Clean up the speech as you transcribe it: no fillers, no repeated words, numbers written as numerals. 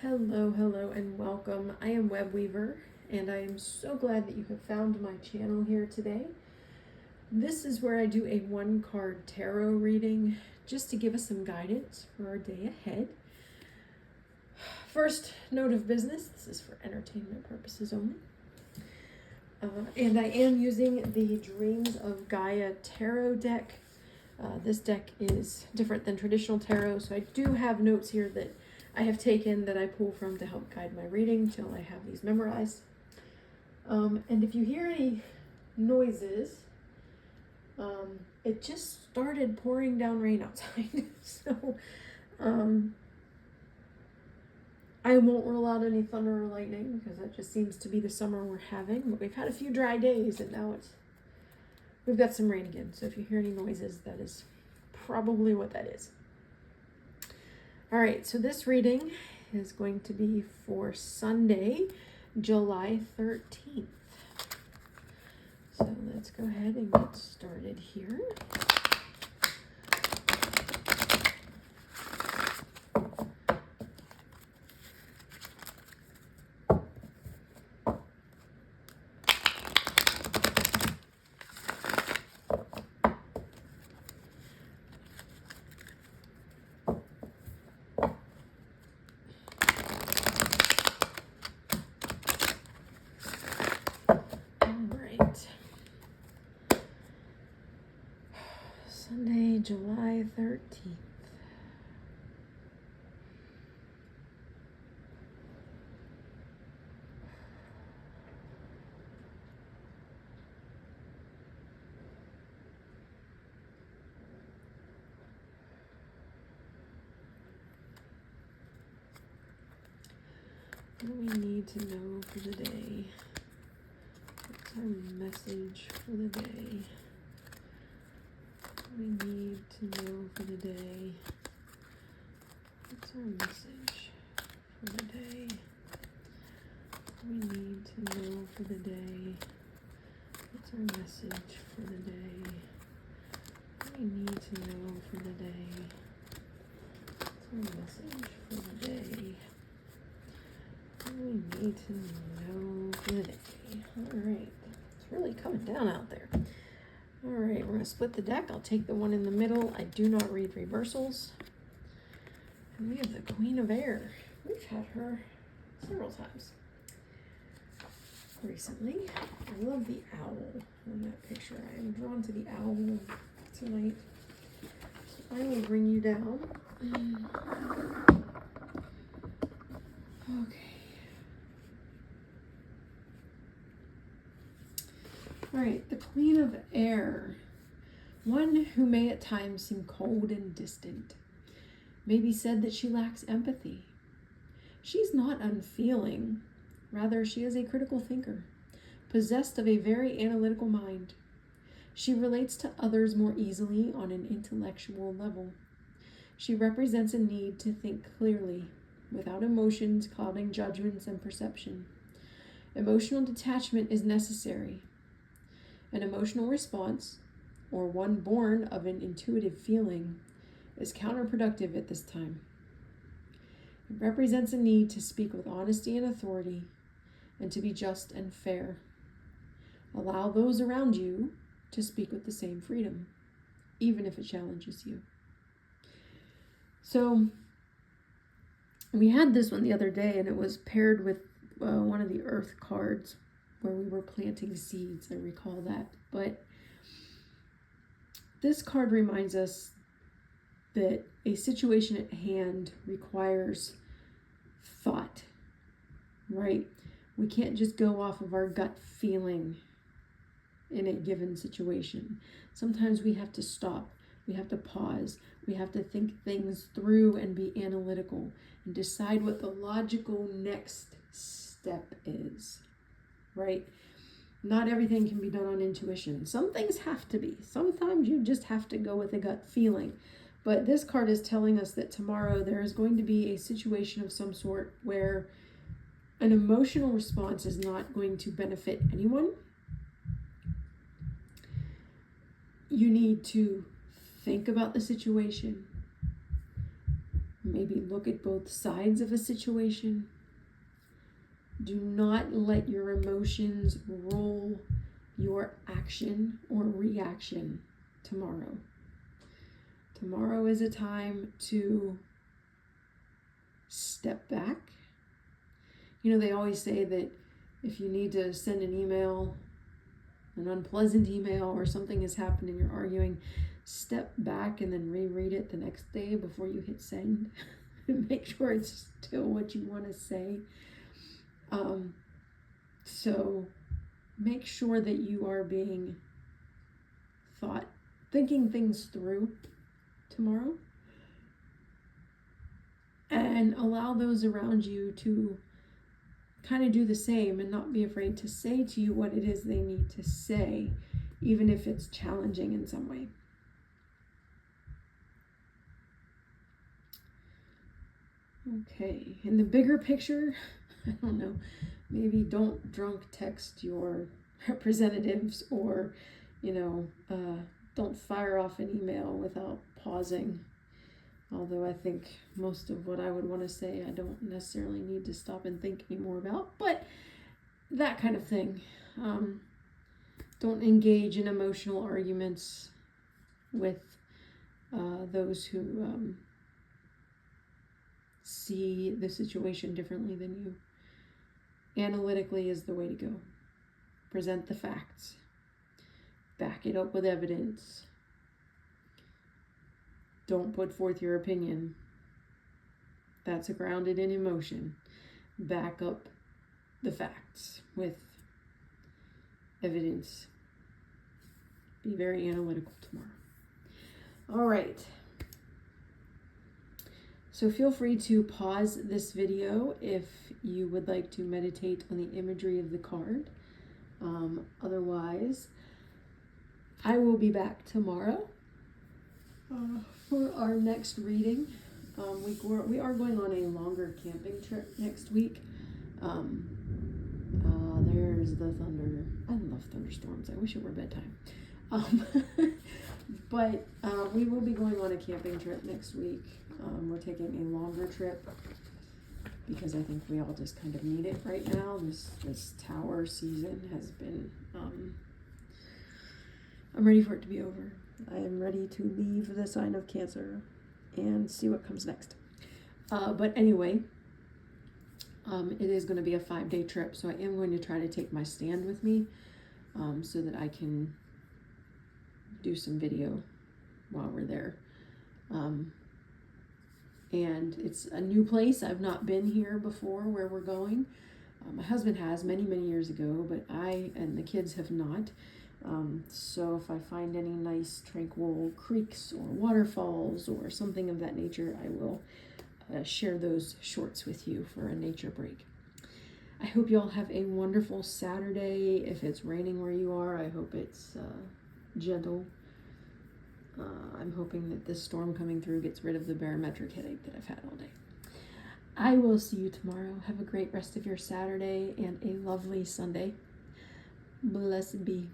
Hello, and welcome. I am Web Weaver, and I am so glad that you have found my channel here today. This is where I do a one-card tarot reading just to give us some guidance for our day ahead. First note of business, this is for entertainment purposes only. And I am using the Dreams of Gaia tarot deck. This deck is different than traditional tarot, so I do have notes here that I have taken that I pull from to help guide my reading till I have these memorized. And if you hear any noises, it just started pouring down rain outside. So I won't rule out any thunder or lightning because that just seems to be the summer we're having. But we've had a few dry days and now we've got some rain again. So if you hear any noises, that is probably what that is. All right, so this reading is going to be for Sunday, July 13th. So let's go ahead and get started here. Sunday, July 13th. What do we need to know for the day? What's our message for the day? We need to know for the day. What's our message for the day? We need to know for the day. What's our message for the day? We need to know for the day. What's our message for the day? We need to know for the day. All right. It's really coming down out there. All right, we're going to split the deck. I'll take the one in the middle. I do not read reversals. And we have the Queen of Air. We've had her several times recently. I love the owl on that picture. I am drawn to the owl tonight. So I will bring you down. Okay. All right, the Queen of Air, one who may at times seem cold and distant. May be said that she lacks empathy. She's not unfeeling. Rather, she is a critical thinker, possessed of a very analytical mind. She relates to others more easily on an intellectual level. She represents a need to think clearly, without emotions clouding judgments and perception. Emotional detachment is necessary. An emotional response, or one born of an intuitive feeling, is counterproductive at this time. It represents a need to speak with honesty and authority, and to be just and fair. Allow those around you to speak with the same freedom, even if it challenges you. So, we had this one the other day, and it was paired with one of the Earth cards, where we were planting seeds. I recall that. But this card reminds us that a situation at hand requires thought, right? We can't just go off of our gut feeling in a given situation. Sometimes we have to stop. We have to pause. We have to think things through and be analytical and decide what the logical next step is. Right? Not everything can be done on intuition. Some things have to be. Sometimes you just have to go with a gut feeling. But this card is telling us that tomorrow there is going to be a situation of some sort where an emotional response is not going to benefit anyone. You need to think about the situation, maybe look at both sides of a situation. Do not let your emotions rule your action or reaction tomorrow. Tomorrow is a time to step back. You know, they always say that if you need to send an email, an unpleasant email, or something has happened and you're arguing, step back and then reread it the next day before you hit send. Make sure it's still what you want to say. So make sure that you are thinking things through tomorrow, and allow those around you to kind of do the same and not be afraid to say to you what it is they need to say, even if it's challenging in some way. Okay, in the bigger picture, I don't know, maybe don't drunk text your representatives, or, don't fire off an email without pausing. Although I think most of what I would want to say, I don't necessarily need to stop and think anymore about, but that kind of thing. Don't engage in emotional arguments with those who see the situation differently than you. Analytically is the way to go. Present the facts. Back it up with evidence. Don't put forth your opinion. That's grounded in emotion. Back up the facts with evidence. Be very analytical tomorrow. All right. So feel free to pause this video if you would like to meditate on the imagery of the card. Otherwise, I will be back tomorrow for our next reading. We are going on a longer camping trip next week. There's the thunder. I love thunderstorms. I wish it were bedtime. But we will be going on a camping trip next week. We're taking a longer trip because I think we all just kind of need it right now. This tower season has been, I'm ready for it to be over. I am ready to leave the sign of Cancer and see what comes next. But anyway, it is going to be a 5-day trip, so I am going to try to take my stand with me so that I can do some video while we're there. And it's a new place. I've not been here before where we're going. My husband has many, many years ago, but I and the kids have not. So if I find any nice tranquil creeks or waterfalls or something of that nature, I will share those shorts with you for a nature break. I hope you all have a wonderful Saturday. If it's raining where you are, I hope it's gentle. I'm hoping that this storm coming through gets rid of the barometric headache that I've had all day. I will see you tomorrow. Have a great rest of your Saturday and a lovely Sunday. Blessed be.